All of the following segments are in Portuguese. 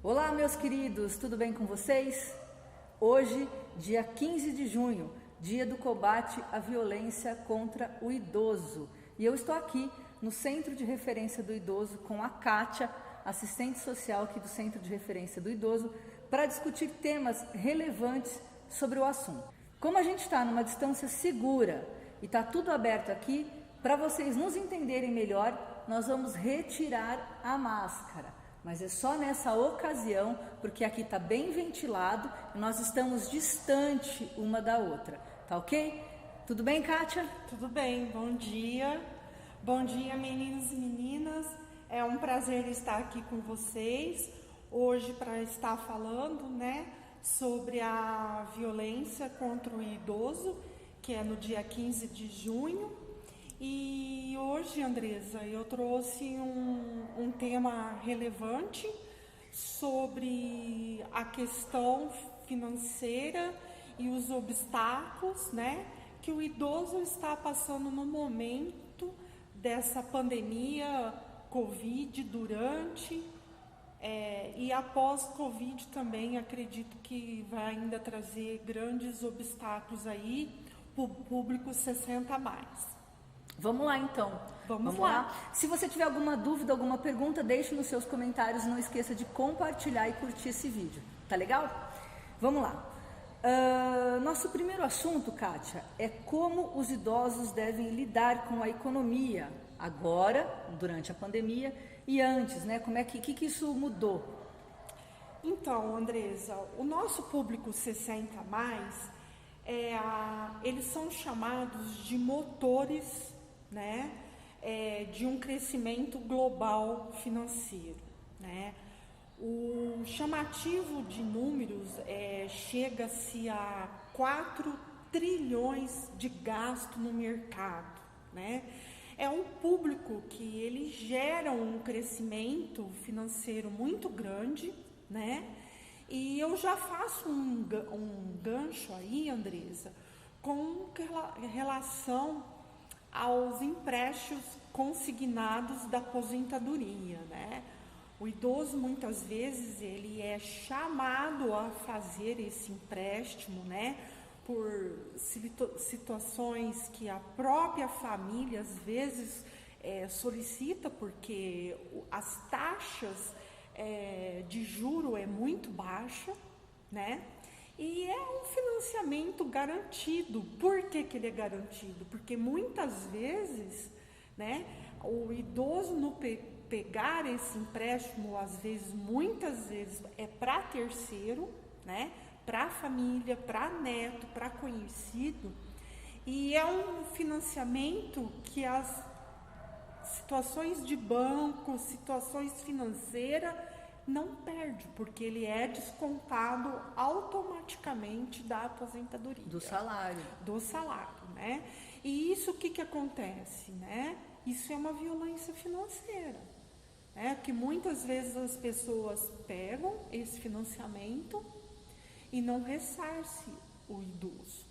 Olá, meus queridos, tudo bem com vocês? Hoje, dia 15 de junho, dia do combate à violência contra o idoso. E eu estou aqui no Centro de Referência do Idoso com a Kátia, assistente social aqui do Centro de Referência do Idoso, para discutir temas relevantes sobre o assunto. Como a gente está numa distância segura e está tudo aberto aqui, para vocês nos entenderem melhor, nós vamos retirar a máscara. Mas é só nessa ocasião, porque aqui está bem ventilado e nós estamos distante uma da outra, tá ok? Tudo bem, Kátia? Tudo bem, bom dia. Bom dia, meninos e meninas. É um prazer estar aqui com vocês hoje para estar falando, sobre a violência contra o idoso, que é no dia 15 de junho. E hoje, Andresa, eu trouxe um tema relevante sobre a questão financeira e os obstáculos, que o idoso está passando no momento dessa pandemia Covid, durante e após Covid também. Acredito que vai ainda trazer grandes obstáculos aí para o público 60 a mais. Vamos lá então. Vamos lá. Se você tiver alguma dúvida, alguma pergunta, deixe nos seus comentários. Não esqueça de compartilhar e curtir esse vídeo. Tá legal? Vamos lá. Nosso primeiro assunto, Kátia, é como os idosos devem lidar com a economia agora, durante a pandemia, e antes, Como é que isso mudou? Então, Andresa, o nosso público 60 a mais, eles são chamados de motores, de um crescimento global financeiro, O chamativo de números chega-se a 4 trilhões de gasto no mercado, É um público que ele gera um crescimento financeiro muito grande, E eu já faço um gancho aí, Andresa, com relação aos empréstimos consignados da aposentadoria, O idoso muitas vezes ele é chamado a fazer esse empréstimo, por situações que a própria família às vezes solicita, porque as taxas de juro é muito baixa, E é um financiamento garantido. Por que ele é garantido? Porque muitas vezes, o idoso no pegar esse empréstimo, muitas vezes é para terceiro, para família, para neto, para conhecido, e é um financiamento que as situações de banco, situações financeiras, não perde, porque ele é descontado automaticamente da aposentadoria. Do salário. Do salário, E isso o que acontece, Isso é uma violência financeira, Que muitas vezes as pessoas pegam esse financiamento e não ressarce o idoso,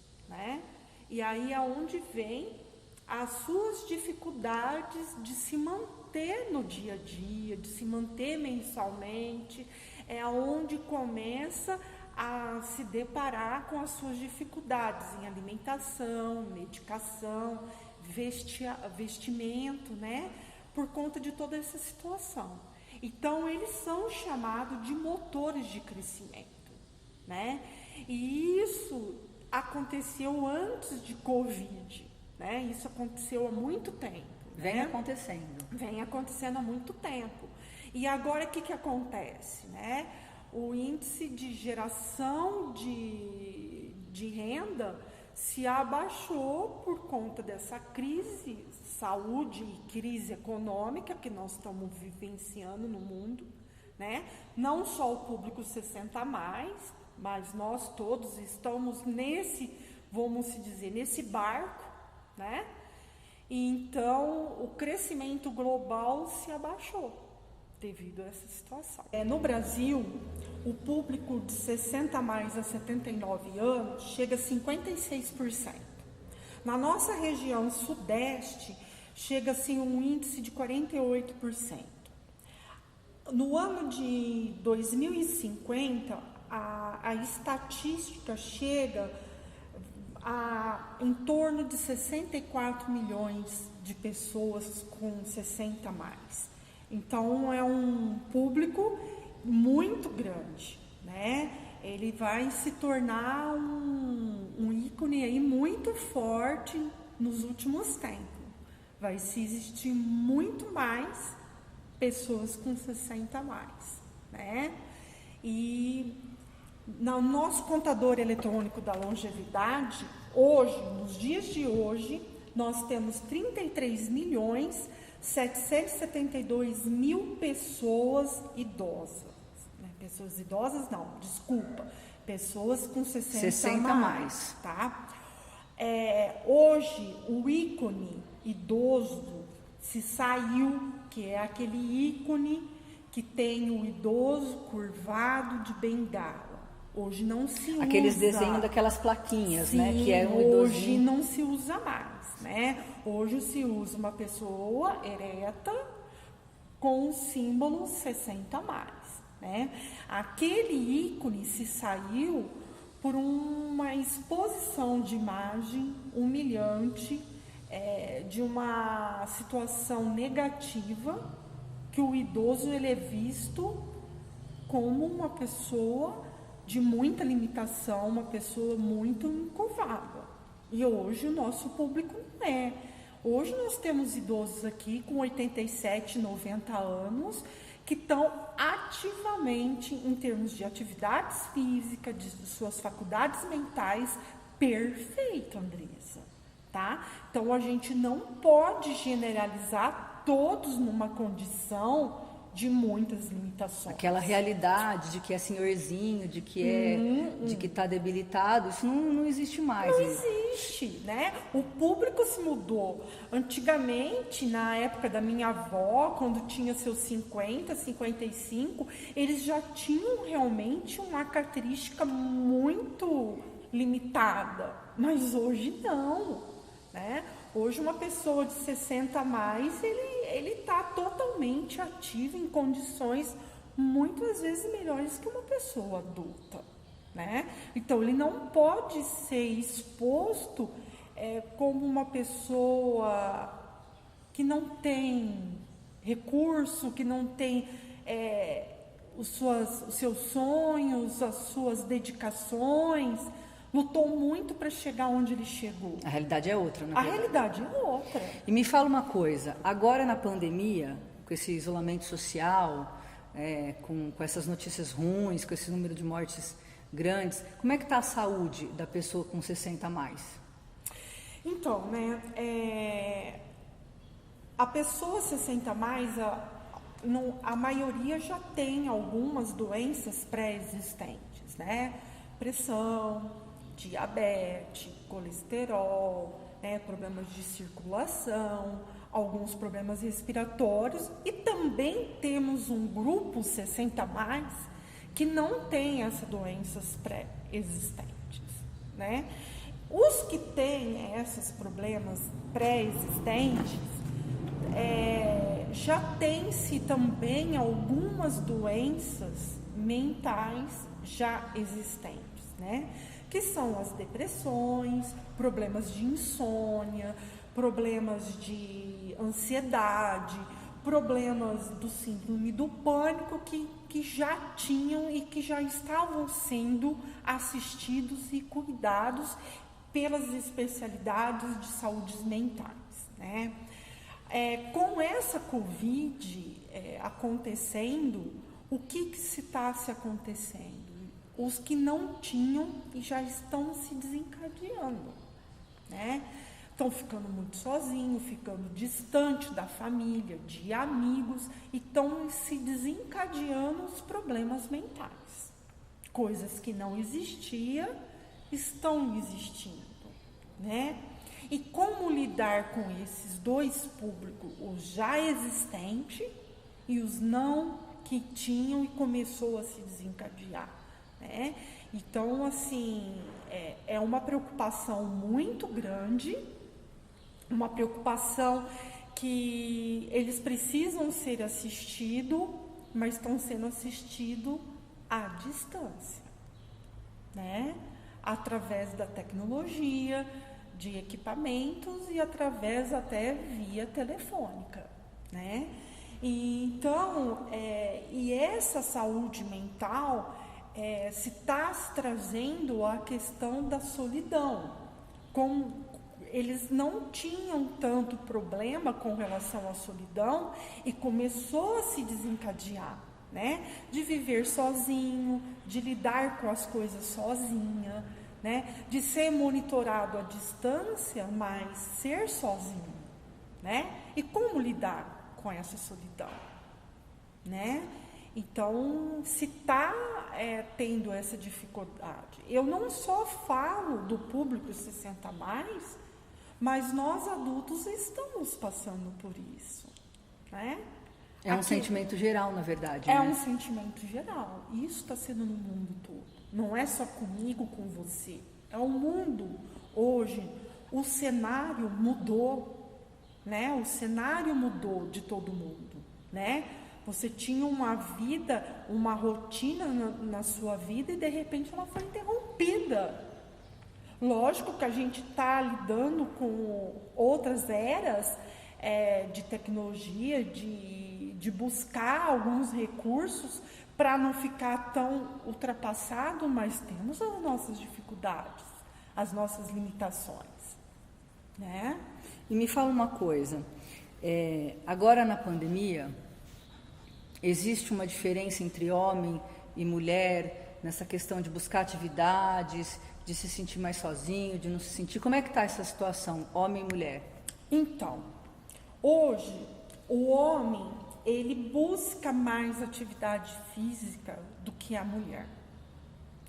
E aí é onde vem as suas dificuldades de se manter no dia a dia, de se manter mensalmente, é onde começa a se deparar com as suas dificuldades em alimentação, medicação, vestimento, por conta de toda essa situação. Então, eles são chamados de motores de crescimento, E isso aconteceu antes de Covid, Isso aconteceu há muito tempo. Vem acontecendo. Vem acontecendo há muito tempo. E agora o que acontece, O índice de geração de renda se abaixou por conta dessa crise saúde e crise econômica que nós estamos vivenciando no mundo, Não só o público 60 a mais, mas nós todos estamos nesse barco, Então, o crescimento global se abaixou devido a essa situação. No Brasil, o público de 60 a mais a 79 anos chega a 56%. Na nossa região sudeste, chega-se um índice de 48%. No ano de 2050, a estatística chega a em torno de 64 milhões de pessoas com 60 a mais. Então, é um público muito grande, né? Ele vai se tornar um ícone aí muito forte nos últimos tempos. Vai se existir muito mais pessoas com 60 a mais, né? E no nosso contador eletrônico da longevidade, hoje, nos dias de hoje, nós temos 33.772.000 pessoas idosas. Né? Pessoas idosas não, desculpa, pessoas com 60 a mais, tá? Hoje, o ícone idoso se saiu, que é aquele ícone que tem o idoso curvado de bengala. Hoje não se usa. Aqueles desenhos daquelas plaquinhas, sim, né? Que é um hoje idosinho. não se usa mais, né? Hoje se usa uma pessoa ereta com o símbolo 60 a mais, né? Aquele ícone se saiu por uma exposição de imagem humilhante, de uma situação negativa, que o idoso ele é visto como uma pessoa de muita limitação, uma pessoa muito encurvada. E hoje o nosso público não é. Hoje nós temos idosos aqui com 87, 90 anos que estão ativamente, em termos de atividades físicas, de suas faculdades mentais, perfeito, Andressa, tá? Então a gente não pode generalizar todos numa condição de muitas limitações. Aquela realidade de que é senhorzinho, de que está debilitado, isso não existe mais. Não existe, né? O público se mudou. Antigamente, na época da minha avó, quando tinha seus 50, 55, eles já tinham realmente uma característica muito limitada, mas hoje não, né? Hoje uma pessoa de 60 a mais, ele está totalmente ativo em condições muitas vezes melhores que uma pessoa adulta, né? Então ele não pode ser exposto como uma pessoa que não tem recurso, que não tem os seus sonhos, as suas dedicações, lutou muito para chegar onde ele chegou. A realidade é outra, né? A realidade é outra. E me fala uma coisa, agora na pandemia, com esse isolamento social, com essas notícias ruins, com esse número de mortes grandes, como é que está a saúde da pessoa com 60 a mais? Então, né, a pessoa 60 a mais, a maioria já tem algumas doenças pré-existentes, né? Pressão, diabetes, colesterol, né, problemas de circulação, alguns problemas respiratórios, e também temos um grupo 60 a mais que não tem essas doenças pré-existentes, né? Os que têm esses problemas pré-existentes, já tem-se também algumas doenças mentais já existentes, né? Que são as depressões, problemas de insônia, problemas de ansiedade, problemas do síndrome do pânico que já tinham e que já estavam sendo assistidos e cuidados pelas especialidades de saúde mentais, né? Com essa Covid acontecendo, o que se está se acontecendo? Os que não tinham e já estão se desencadeando, né? Estão ficando muito sozinhos, ficando distante da família, de amigos, e estão se desencadeando os problemas mentais. Coisas que não existiam, estão existindo, né? E como lidar com esses dois públicos, os já existentes e os não que tinham e começou a se desencadear, né? Então, assim, é uma preocupação muito grande, uma preocupação que eles precisam ser assistidos mas estão sendo assistidos à distância, né? Através da tecnologia, de equipamentos e através até via telefônica, né? E, então, e essa saúde mental se está trazendo a questão da solidão. Eles não tinham tanto problema com relação à solidão e começou a se desencadear, né? De viver sozinho, de lidar com as coisas sozinha, né? De ser monitorado à distância, mas ser sozinho, né? E como lidar com essa solidão, né? Então, se está tendo essa dificuldade, eu não só falo do público 60 mais, mas nós adultos estamos passando por isso, né? É um sentimento geral, na verdade. É né? um sentimento geral. Isso está sendo no mundo todo. Não é só comigo, com você. É o mundo. Hoje, o cenário mudou, né? O cenário mudou de todo mundo, né? Você tinha uma vida, uma rotina na sua vida e, de repente, ela foi interrompida. Lógico que a gente está lidando com outras eras de tecnologia, de buscar alguns recursos para não ficar tão ultrapassado, mas temos as nossas dificuldades, as nossas limitações, né? E me fala uma coisa, agora na pandemia, existe uma diferença entre homem e mulher nessa questão de buscar atividades, de se sentir mais sozinho, de não se sentir... Como é que está essa situação, homem e mulher? Então, hoje, o homem, ele busca mais atividade física do que a mulher,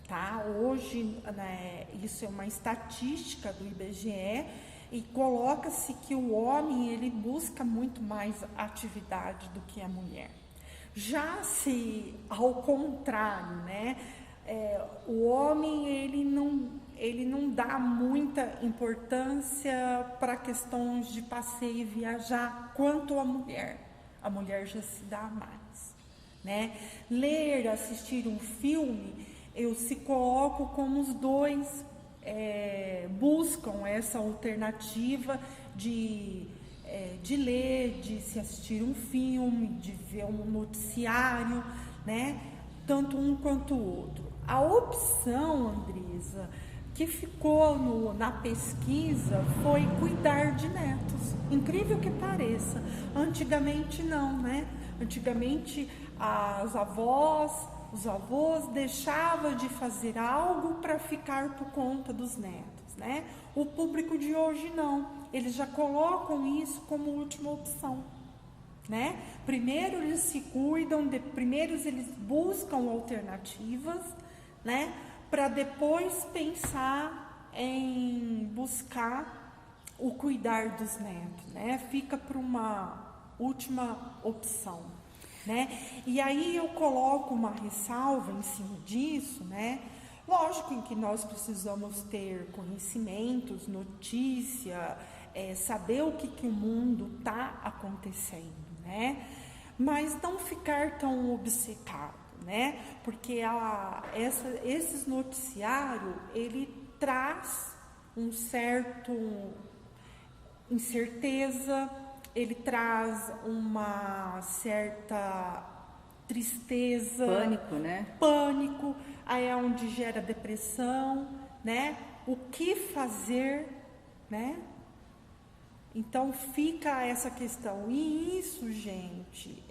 tá? Hoje, né, isso é uma estatística do IBGE e coloca-se que o homem, ele busca muito mais atividade do que a mulher. Já se, ao contrário, né, o homem, ele não dá muita importância para questões de passeio e viajar quanto a mulher. A mulher já se dá mais, né? Ler, assistir um filme, eu se coloco como os dois buscam essa alternativa de ler, de se assistir um filme, de ver um noticiário, né? Tanto um quanto o outro. A opção, Andresa, que ficou na pesquisa foi cuidar de netos. Incrível que pareça. Antigamente não, né? Antigamente as avós, os avós deixavam de fazer algo para ficar por conta dos netos, né? O público de hoje não. Eles já colocam isso como última opção, né? Primeiro eles se cuidam, primeiro eles buscam alternativas, né? Para depois pensar em buscar o cuidar dos netos, né? Fica para uma última opção, né? E aí eu coloco uma ressalva em cima disso, né? Lógico em que nós precisamos ter conhecimentos, notícia, saber o que o mundo está acontecendo, né? Mas não ficar tão obcecado, né? Porque esses noticiários, ele traz um certo incerteza, ele traz uma certa tristeza, Pânico, né? Pânico, aí é onde gera depressão, né? O que fazer, né? Então fica essa questão. E isso, gente,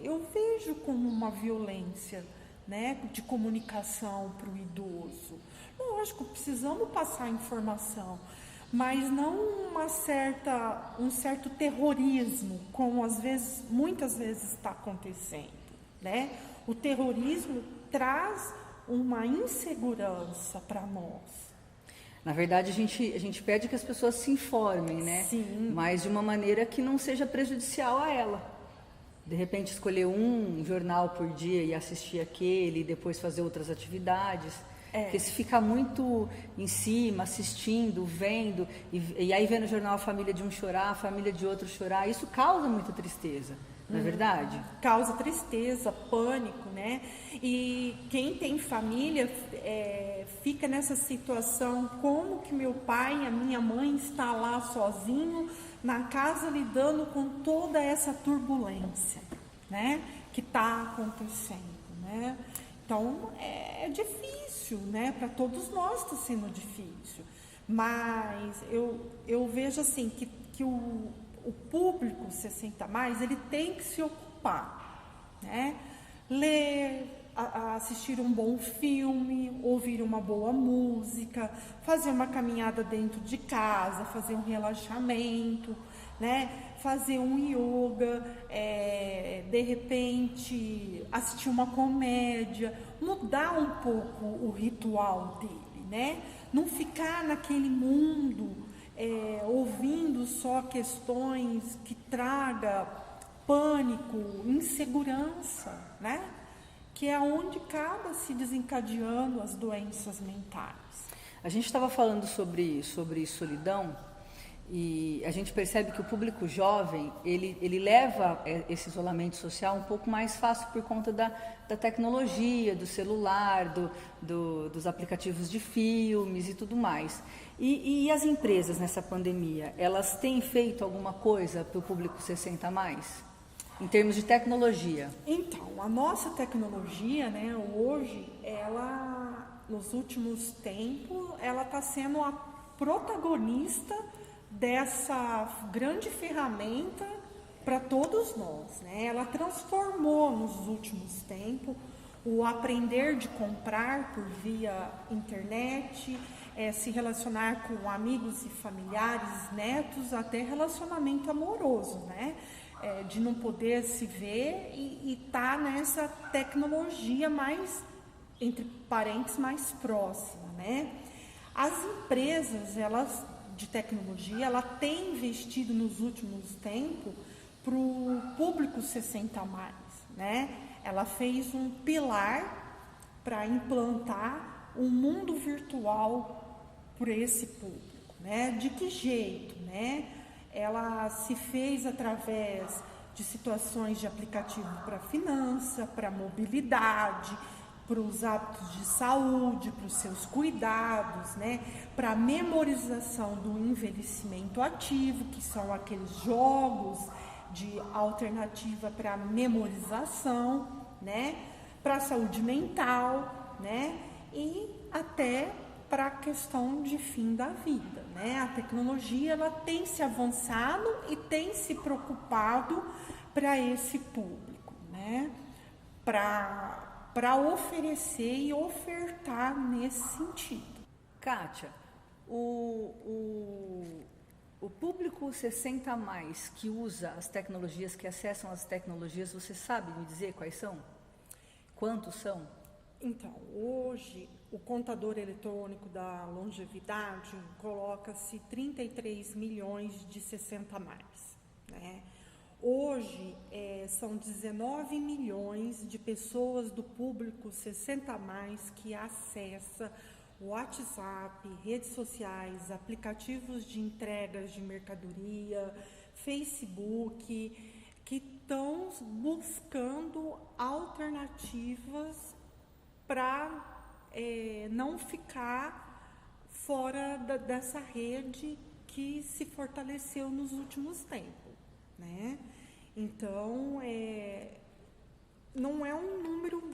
eu vejo como uma violência, né, de comunicação para o idoso. Lógico, precisamos passar informação, mas não um certo terrorismo, como muitas vezes está acontecendo, né? O terrorismo traz uma insegurança para nós. Na verdade, a gente pede que as pessoas se informem, né? Sim. Mas de uma maneira que não seja prejudicial a ela. De repente, escolher um jornal por dia e assistir aquele, e depois fazer outras atividades. Porque se ficar muito em cima, assistindo, vendo, e aí vendo o jornal a família de um chorar, a família de outro chorar, isso causa muita tristeza. não é verdade? Causa tristeza, pânico, né? E quem tem família fica nessa situação, como que meu pai, a minha mãe está lá sozinho na casa lidando com toda essa turbulência, né? Que está acontecendo, né? Então é difícil, né? Para todos nós está sendo difícil, mas eu vejo assim que o público 60+, ele tem que se ocupar, né? Ler, assistir um bom filme, ouvir uma boa música, fazer uma caminhada dentro de casa, fazer um relaxamento, né? Fazer um yoga, de repente assistir uma comédia, mudar um pouco o ritual dele, né? Não ficar naquele mundo ouvindo só questões que traga pânico, insegurança, né? Que é onde acaba se desencadeando as doenças mentais. A gente estava falando sobre solidão e a gente percebe que o público jovem, ele leva esse isolamento social um pouco mais fácil por conta da tecnologia, do celular, dos aplicativos de filmes e tudo mais. E as empresas nessa pandemia, elas têm feito alguma coisa para o público 60+, em termos de tecnologia? Então, a nossa tecnologia, né, hoje, ela, nos últimos tempos, ela está sendo a protagonista dessa grande ferramenta para todos nós, né? Ela transformou nos últimos tempos o aprender de comprar por via internet, se relacionar com amigos e familiares, netos, até relacionamento amoroso, né? De não poder se ver e tá nessa tecnologia mais, entre parênteses, mais próxima, né? As empresas, elas de tecnologia, ela tem investido nos últimos tempos para o público 60+, né? Ela fez um pilar para implantar um mundo virtual para esse público, né? De que jeito, né? Ela se fez através de situações de aplicativo para finança, para mobilidade, para os hábitos de saúde, para os seus cuidados, né? Para a memorização do envelhecimento ativo, que são aqueles jogos de alternativa para memorização, né? Para a saúde mental, né? E até para a questão de fim da vida, né? A tecnologia, ela tem se avançado e tem se preocupado para esse público, né? Para oferecer e ofertar nesse sentido. Kátia, o público 60+, que usa as tecnologias, que acessam as tecnologias, você sabe me dizer quais são? Quantos são? Então, hoje, o contador eletrônico da longevidade coloca-se 33 milhões de 60+, né? Hoje, são 19 milhões de pessoas do público 60+, que acessa o WhatsApp, redes sociais, aplicativos de entregas de mercadoria, Facebook, que estão buscando alternativas para não ficar fora dessa rede que se fortaleceu nos últimos tempos, né? Então, não é um número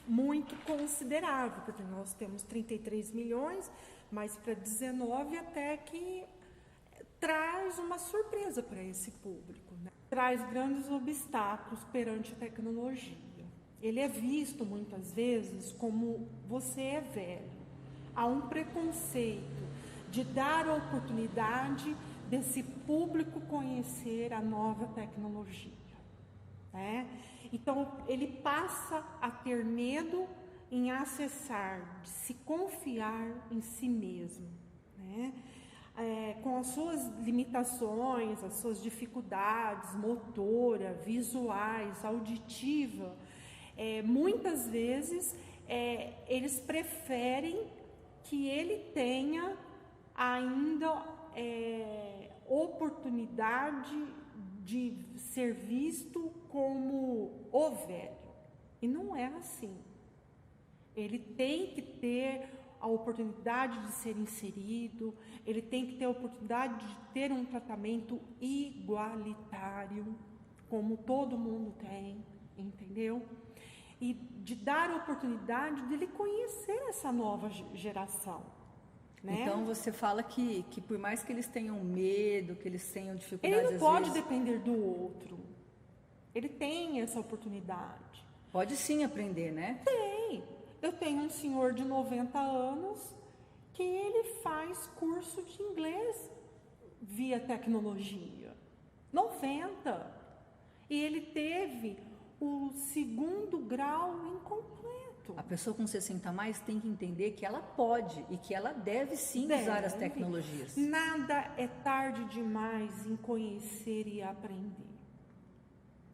muito considerável, porque nós temos 33 milhões, mas para 19 até que traz uma surpresa para esse público, né? Traz grandes obstáculos perante a tecnologia. Ele é visto muitas vezes como você é velho. Há um preconceito de dar a oportunidade desse público conhecer a nova tecnologia, né? Então, ele passa a ter medo em acessar, de se confiar em si mesmo, né? Com as suas limitações, as suas dificuldades motora, visuais, auditiva, muitas vezes eles preferem que ele tenha ainda oportunidade de ser visto como o velho. E não é assim. Ele tem que ter a oportunidade de ser inserido, ele tem que ter a oportunidade de ter um tratamento igualitário, como todo mundo tem, entendeu? E de dar a oportunidade de ele conhecer essa nova geração. Né? Então você fala que por mais que eles tenham medo, que eles tenham dificuldades, ele não pode vezes, depender do outro. Ele tem essa oportunidade. Pode sim aprender, né? Tem. Eu tenho um senhor de 90 anos que ele faz curso de inglês via tecnologia. 90. E ele teve o 2º grau incompleto. A pessoa com 60 a mais tem que entender que ela pode e que ela deve sim usar as tecnologias. Nada é tarde demais em conhecer e aprender.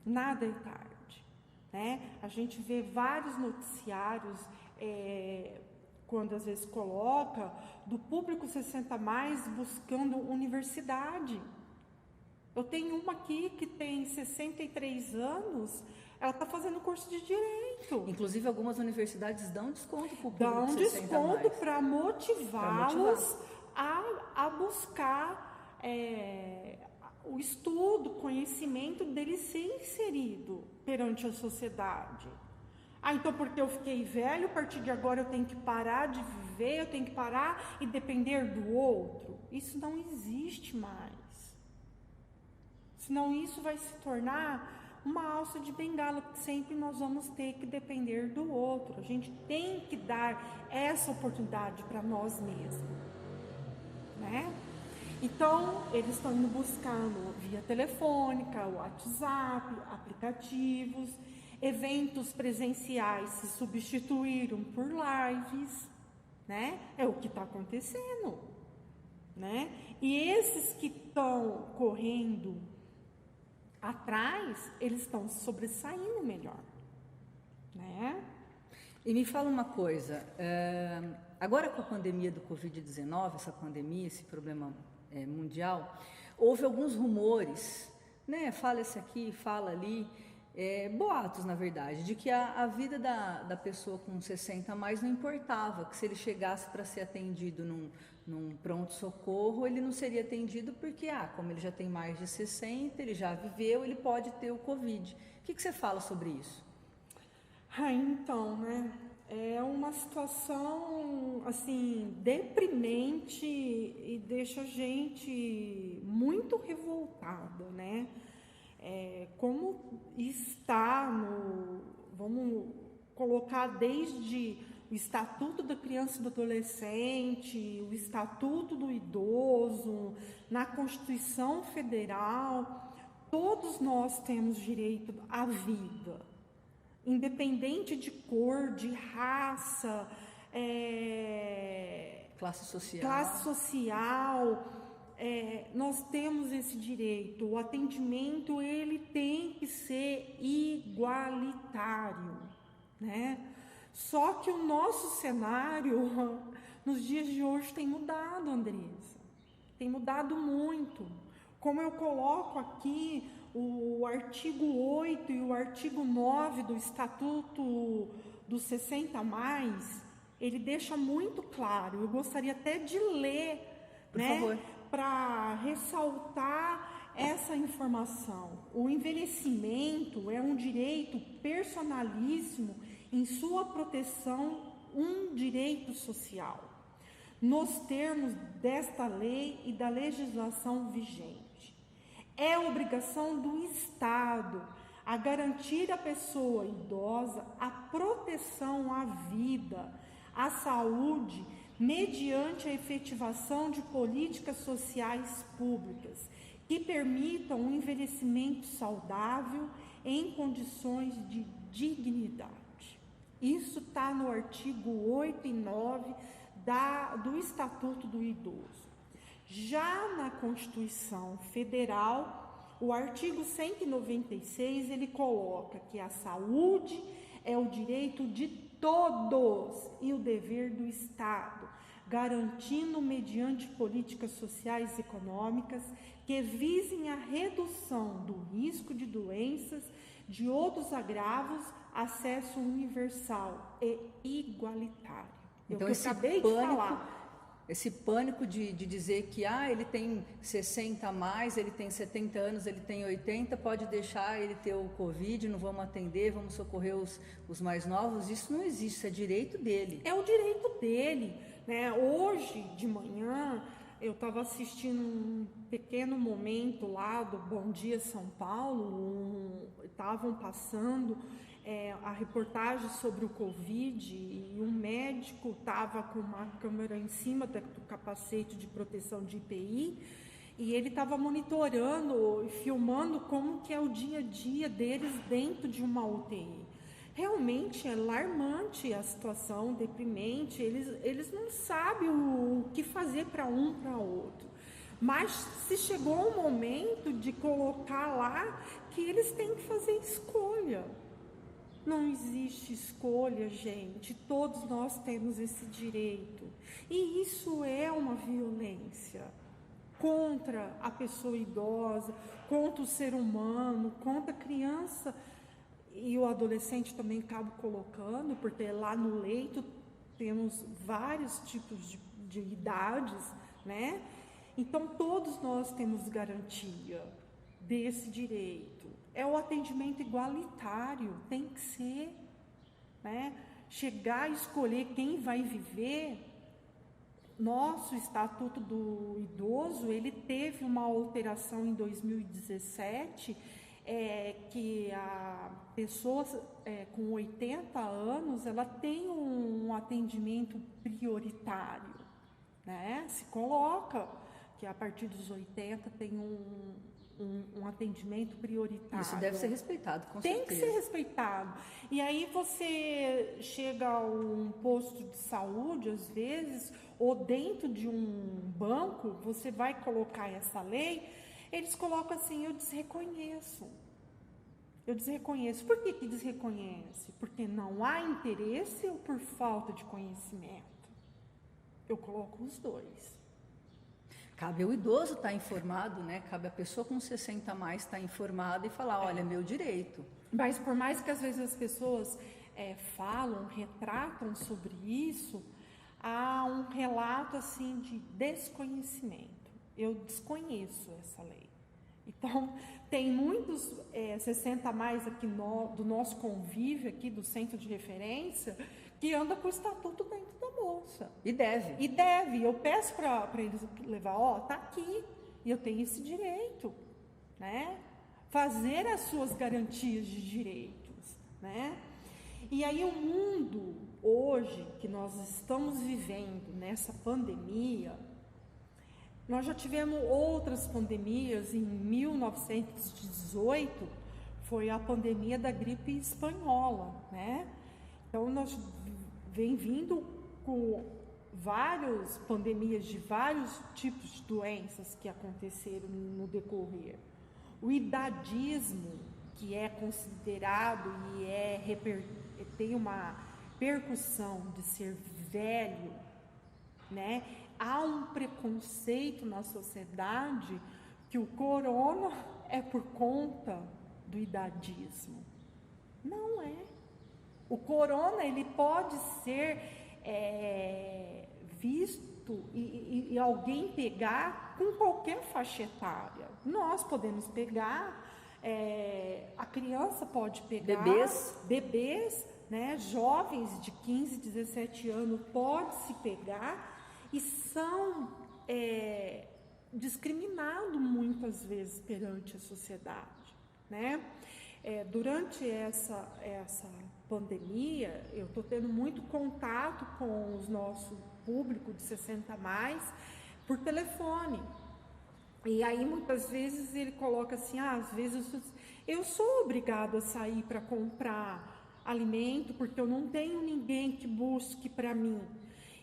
Nada é tarde. Né? A gente vê vários noticiários, quando às vezes coloca, do público 60 a mais buscando universidade. Eu tenho uma aqui que tem 63 anos, ela está fazendo curso de Direito. Inclusive, algumas universidades dão desconto para o público dão de 60 a mais. desconto para motivá-los a buscar o estudo, o conhecimento dele ser inserido perante a sociedade. Então porque eu fiquei velho, a partir de agora eu tenho que parar de viver, eu tenho que parar e depender do outro. Isso não existe mais. Senão isso vai se tornar uma alça de bengala, porque sempre nós vamos ter que depender do outro. A gente tem que dar essa oportunidade para nós mesmos, né? Então, eles estão indo buscando via telefônica, WhatsApp, aplicativos, eventos presenciais se substituíram por lives, né? É o que está acontecendo, né? E esses que estão correndo atrás, eles estão sobressaindo melhor, né? E me fala uma coisa, agora com a pandemia do Covid-19, essa pandemia, esse problema mundial, houve alguns rumores, né? Fala esse aqui, fala ali, boatos na verdade, de que a vida da pessoa com 60 a mais não importava, que se ele chegasse para ser atendido num pronto-socorro, ele não seria atendido porque, como ele já tem mais de 60, ele já viveu, ele pode ter o Covid. O que você fala sobre isso? Então, né, é uma situação, assim, deprimente e deixa a gente muito revoltada, né? Como está vamos colocar desde o Estatuto da Criança e do Adolescente, o Estatuto do Idoso, na Constituição Federal, todos nós temos direito à vida. Independente de cor, de raça, classe social, nós temos esse direito. O atendimento, ele tem que ser igualitário, né? Só que o nosso cenário, nos dias de hoje, tem mudado, Andressa. Tem mudado muito. Como eu coloco aqui, o artigo 8 e o artigo 9 do Estatuto dos 60 a mais, ele deixa muito claro. Eu gostaria até de ler, por favor, para ressaltar essa informação. O envelhecimento é um direito personalíssimo em sua proteção, um direito social, nos termos desta lei e da legislação vigente. É obrigação do Estado a garantir à pessoa idosa a proteção à vida, à saúde, mediante a efetivação de políticas sociais públicas que permitam um envelhecimento saudável em condições de dignidade. Isso está no artigo 8 e 9 do Estatuto do Idoso. Já na Constituição Federal, o artigo 196, ele coloca que a saúde é o direito de todos e o dever do Estado, garantindo mediante políticas sociais e econômicas que visem a redução do risco de doenças, de outros agravos, acesso universal e igualitário. Então, eu acabei de falar. Esse pânico de dizer que ele tem 60 a mais, ele tem 70 anos, ele tem 80, pode deixar ele ter o Covid, não vamos atender, vamos socorrer os mais novos, isso não existe, isso é direito dele. É o direito dele, né? Hoje de manhã eu estava assistindo um pequeno momento lá do Bom Dia São Paulo, estavam passando a reportagem sobre o Covid e um médico estava com uma câmera em cima do capacete de proteção de EPI e ele estava monitorando e filmando como que é o dia a dia deles dentro de uma UTI. Realmente é alarmante a situação, deprimente, eles não sabem o que fazer para um para outro. Mas se chegou um momento de colocar lá que eles têm que fazer escolha. Não existe escolha, gente. Todos nós temos esse direito. E isso é uma violência contra a pessoa idosa, contra o ser humano, contra a criança. E o adolescente também acabo colocando, porque lá no leito temos vários tipos de idades, né? Então, todos nós temos garantia desse direito. É o atendimento igualitário, tem que ser, né? Chegar a escolher quem vai viver. Nosso Estatuto do Idoso, ele teve uma alteração em 2017, que a pessoa com 80 anos, ela tem um atendimento prioritário, né? Se coloca que a partir dos 80 tem um atendimento prioritário. Isso deve ser respeitado, com certeza. Tem que ser respeitado. E aí você chega a um posto de saúde, às vezes, ou dentro de um banco, você vai colocar essa lei, eles colocam assim, eu desreconheço. Eu desreconheço. Por que desreconhece? Porque não há interesse ou por falta de conhecimento? Eu coloco os dois. Cabe ao idoso estar informado, né? Cabe a pessoa com 60 a mais estar informada e falar, olha, é meu direito. Mas por mais que às vezes as pessoas falam, retratam sobre isso, há um relato assim de desconhecimento. Eu desconheço essa lei. Então, tem muitos 60 a mais aqui do nosso convívio, aqui do centro de referência, que anda com o estatuto dentro da bolsa. E deve. E deve. Eu peço para eles levar, tá aqui, e eu tenho esse direito, né? Fazer as suas garantias de direitos, né? E aí o mundo, hoje, que nós estamos vivendo nessa pandemia, nós já tivemos outras pandemias. Em 1918, foi a pandemia da gripe espanhola, né? Então, nós vem vindo com várias pandemias de vários tipos de doenças que aconteceram no decorrer. O idadismo, que é considerado e tem uma percussão de ser velho, né? Há um preconceito na sociedade que o corona é por conta do idadismo. Não é. O corona, ele pode ser visto e alguém pegar com qualquer faixa etária. Nós podemos pegar, a criança pode pegar, bebês, né, jovens de 15, 17 anos pode se pegar e são discriminados muitas vezes perante a sociedade, né? Durante essa pandemia, eu estou tendo muito contato com o nosso público de 60 a mais por telefone. E aí, muitas vezes, ele coloca assim, às vezes eu sou obrigado a sair para comprar alimento, porque eu não tenho ninguém que busque para mim.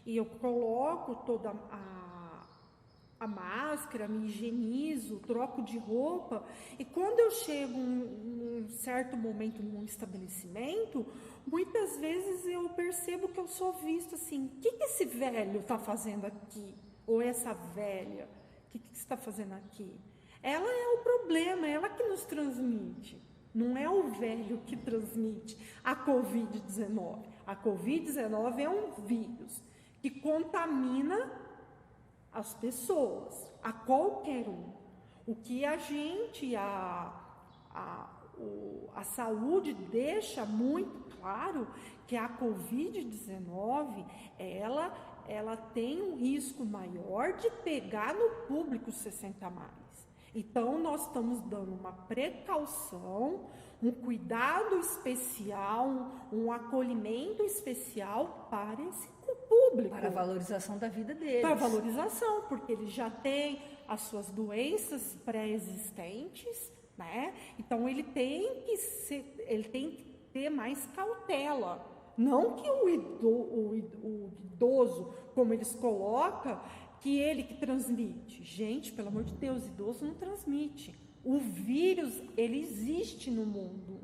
E eu coloco toda a máscara, me higienizo, troco de roupa, e quando eu chego em um certo momento num estabelecimento, muitas vezes eu percebo que eu sou visto assim, o que esse velho está fazendo aqui? Ou essa velha, o que você está fazendo aqui? Ela é o problema, ela que nos transmite, não é o velho que transmite a Covid-19. A Covid-19 é um vírus que contamina as pessoas, a qualquer um. O que a gente, a saúde deixa muito claro que a Covid-19, ela tem um risco maior de pegar no público 60 a mais. Então, nós estamos dando uma precaução, um cuidado especial, um acolhimento especial para esse público. Para a valorização da vida deles. Para a valorização, porque eles já têm as suas doenças pré-existentes, né? Então, ele tem que ter mais cautela. Não que o idoso, como eles colocam, que ele que transmite. Gente, pelo amor de Deus, idoso não transmite. O vírus, ele existe no mundo.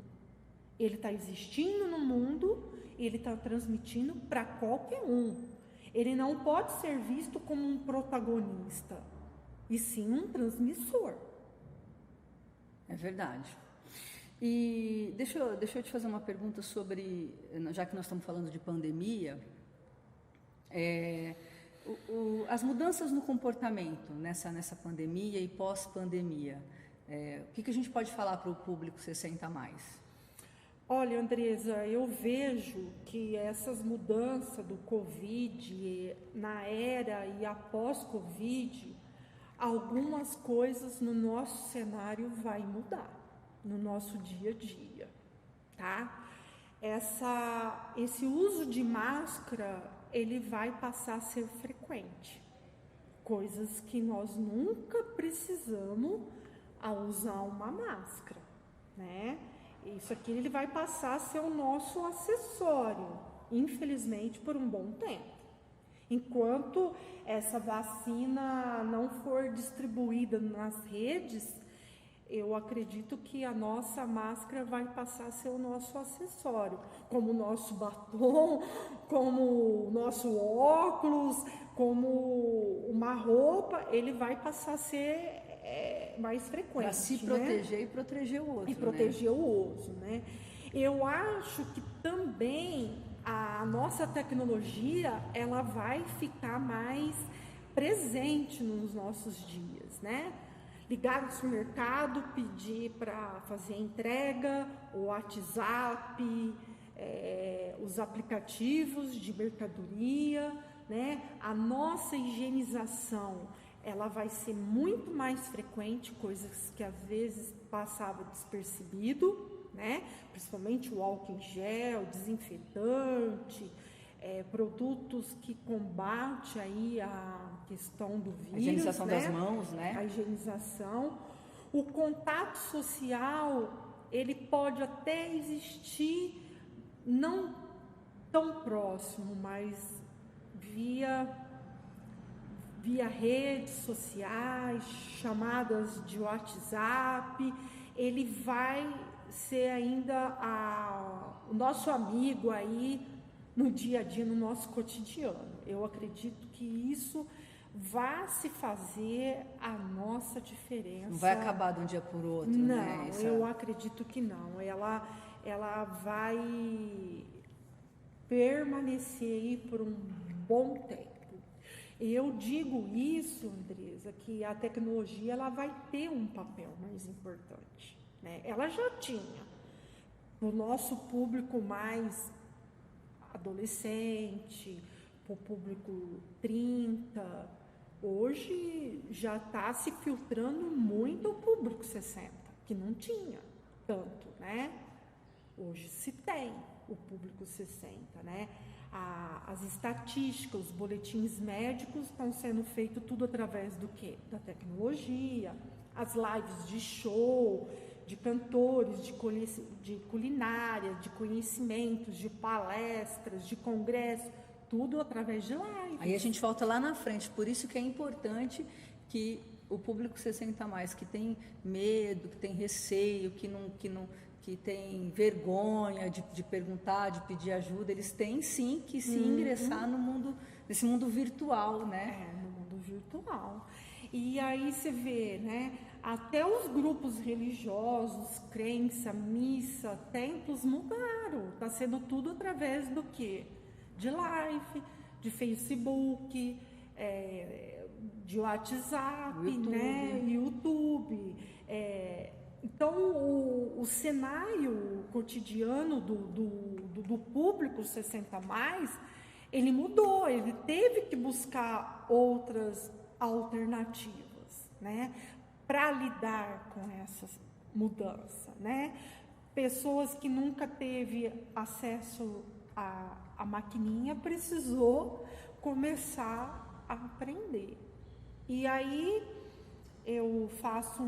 Ele está existindo no mundo e ele está transmitindo para qualquer um. Ele não pode ser visto como um protagonista, e sim um transmissor. É verdade. E deixa eu te fazer uma pergunta sobre, já que nós estamos falando de pandemia, as mudanças no comportamento nessa pandemia e pós-pandemia. O que a gente pode falar para o público 60 a mais? Olha, Andresa, eu vejo que essas mudanças do Covid, na era e após Covid, algumas coisas no nosso cenário vai mudar, no nosso dia a dia, tá? Esse uso de máscara, ele vai passar a ser frequente. Coisas que nós nunca precisamos a usar uma máscara, né? Isso aqui ele vai passar a ser o nosso acessório, infelizmente, por um bom tempo. Enquanto essa vacina não for distribuída nas redes, eu acredito que a nossa máscara vai passar a ser o nosso acessório, como o nosso batom, como o nosso óculos, como uma roupa, ele vai passar a ser mais frequente. Para se proteger, né? E proteger o outro. E proteger o outro, né? Eu acho que também a nossa tecnologia, ela vai ficar mais presente nos nossos dias, né? Ligar no supermercado, pedir para fazer entrega, o WhatsApp, os aplicativos de mercadoria, né? A nossa higienização, ela vai ser muito mais frequente, coisas que às vezes passava despercebido, né? Principalmente o álcool em gel, desinfetante, produtos que combatem aí a questão do vírus, a higienização, né? das mãos, né? A higienização. O contato social, ele pode até existir, não tão próximo, mas via redes sociais, chamadas de WhatsApp, ele vai ser ainda o nosso amigo aí no dia a dia, no nosso cotidiano. Eu acredito que isso vai se fazer a nossa diferença. Não vai acabar de um dia por outro, não, né? Eu acredito que não. Ela vai permanecer aí por um bom tempo. Eu digo isso, Andresa, que a tecnologia ela vai ter um papel mais importante, né? Ela já tinha. O nosso público mais adolescente, o público 30, hoje já está se filtrando muito o público 60, que não tinha tanto, né? Hoje se tem o público 60, né? As estatísticas, os boletins médicos estão sendo feitos tudo através do quê? Da tecnologia, as lives de show, de cantores, de culinária, de conhecimentos, de palestras, de congresso, tudo através de lives. Aí a gente volta lá na frente, por isso que é importante que o público 60 a mais, que tem medo, que tem receio, que tem vergonha de perguntar, de pedir ajuda, eles têm sim que se ingressar no mundo, nesse mundo virtual, né? No mundo virtual. E aí você vê, né? Até os grupos religiosos, crença, missa, templos mudaram. Está sendo tudo através do quê? De live, de Facebook, de WhatsApp, YouTube. né? YouTube. Então, o cenário cotidiano do público 60 a mais, ele mudou, ele teve que buscar outras alternativas, né? Para lidar com essa mudança, né? Pessoas que nunca teve acesso à maquininha precisou começar a aprender. E aí eu faço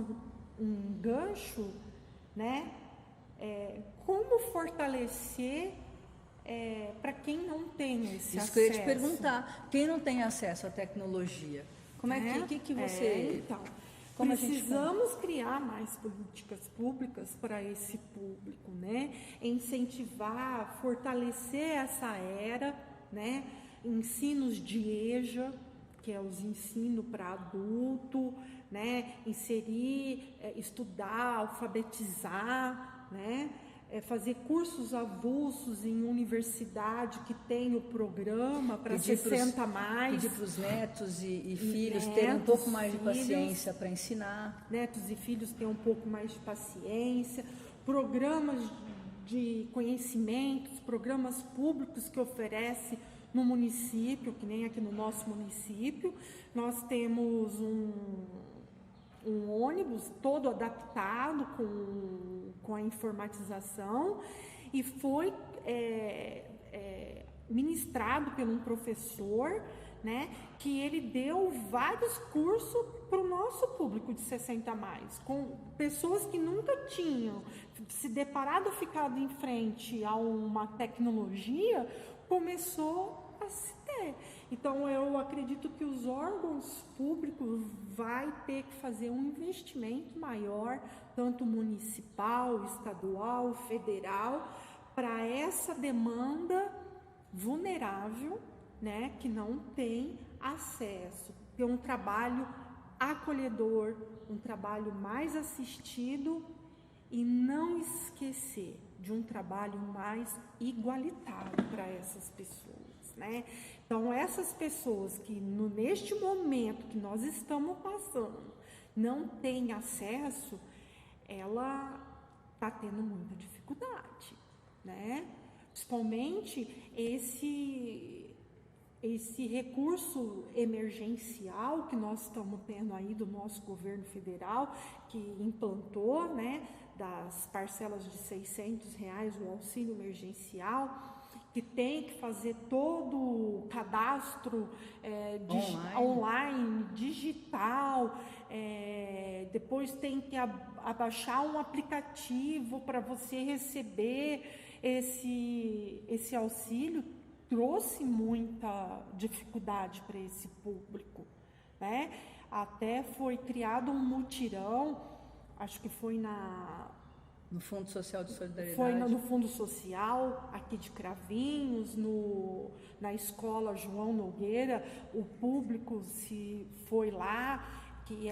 um gancho, né? Como fortalecer para quem não tem esse acesso. Isso que eu ia te perguntar, quem não tem acesso à tecnologia, como é que você... Então, como precisamos criar mais políticas públicas para esse público, né? Incentivar, fortalecer essa era, né? Ensinos de EJA, que é os ensino para adulto, né? Inserir, estudar, alfabetizar, né? Fazer cursos avulsos em universidade que tem o programa para 60 mais. Pedir para os netos e filhos terem um pouco mais de paciência para ensinar. Netos e filhos terem um pouco mais de paciência. Programas de conhecimentos, programas públicos que oferece no município, que nem aqui no nosso município. Nós temos um ônibus todo adaptado com a informatização e foi ministrado por um professor, né, que ele deu vários cursos para o nosso público de 60 a mais, com pessoas que nunca tinham se deparado, ficado em frente a uma tecnologia, começou a se ter. Então, eu acredito que os órgãos públicos vai ter que fazer um investimento maior, tanto municipal, estadual, federal, para essa demanda vulnerável, né, que não tem acesso. Ter um trabalho acolhedor, um trabalho mais assistido e não esquecer de um trabalho mais igualitário para essas pessoas, né? Então, essas pessoas que neste momento que nós estamos passando não têm acesso, ela está tendo muita dificuldade, né? Principalmente esse recurso emergencial que nós estamos tendo aí do nosso governo federal, que implantou, né, das parcelas de R$600, o auxílio emergencial, que tem que fazer todo o cadastro online, digital, depois tem que abaixar um aplicativo para você receber esse auxílio, trouxe muita dificuldade para esse público, né? Até foi criado um mutirão, acho que foi no Fundo Social de Solidariedade. Foi no Fundo Social, aqui de Cravinhos, na escola João Nogueira, o público se foi lá, que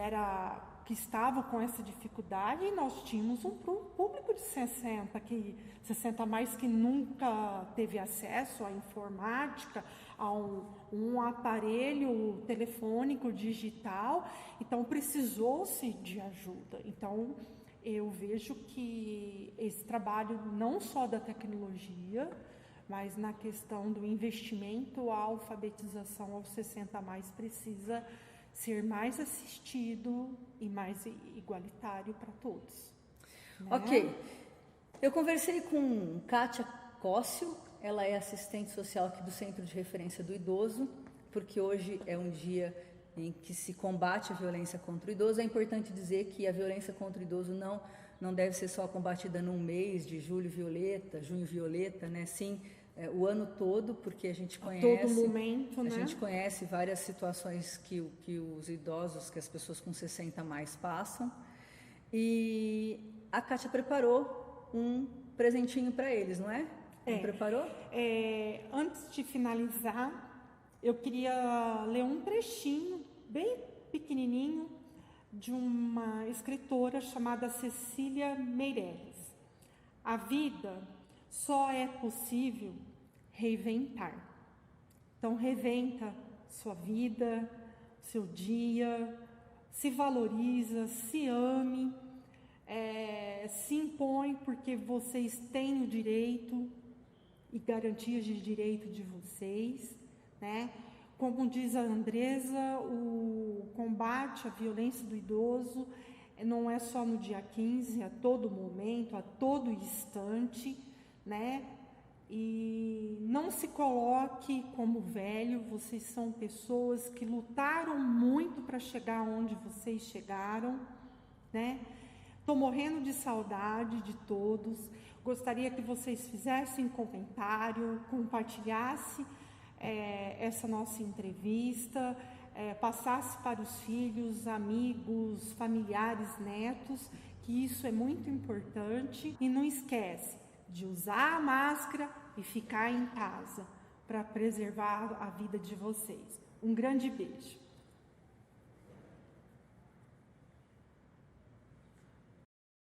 estava com essa dificuldade, e nós tínhamos um público de 60 mais que nunca teve acesso à informática, a um aparelho telefônico digital, então precisou-se de ajuda. Então, eu vejo que esse trabalho não só da tecnologia, mas na questão do investimento, a alfabetização aos 60 a mais precisa ser mais assistido e mais igualitário para todos, né? Ok. Eu conversei com Kátia Cócio, ela é assistente social aqui do Centro de Referência do Idoso, porque hoje é um dia em que se combate a violência contra o idoso. É importante dizer que a violência contra o idoso não deve ser só combatida num mês de junho violeta, né? Sim, o ano todo, porque a gente conhece... A todo momento, né? A gente conhece várias situações que os idosos, que as pessoas com 60 a mais passam. E a Kátia preparou um presentinho para eles, não é? Não preparou? Antes de finalizar, eu queria ler um trechinho bem pequenininho de uma escritora chamada Cecília Meirelles. A vida só é possível reinventar. Então, reinventa sua vida, seu dia, se valoriza, se ame, se impõe, porque vocês têm o direito e garantias de direito de vocês, né? Como diz a Andresa, o combate à violência do idoso não é só no dia 15, a todo momento, a todo instante, né? E não se coloque como velho, vocês são pessoas que lutaram muito para chegar onde vocês chegaram, né? Estou morrendo de saudade de todos. Gostaria que vocês fizessem comentário, compartilhassem essa nossa entrevista, passasse para os filhos, amigos, familiares, netos, que isso é muito importante. E não esquece de usar a máscara e ficar em casa para preservar a vida de vocês. Um grande beijo.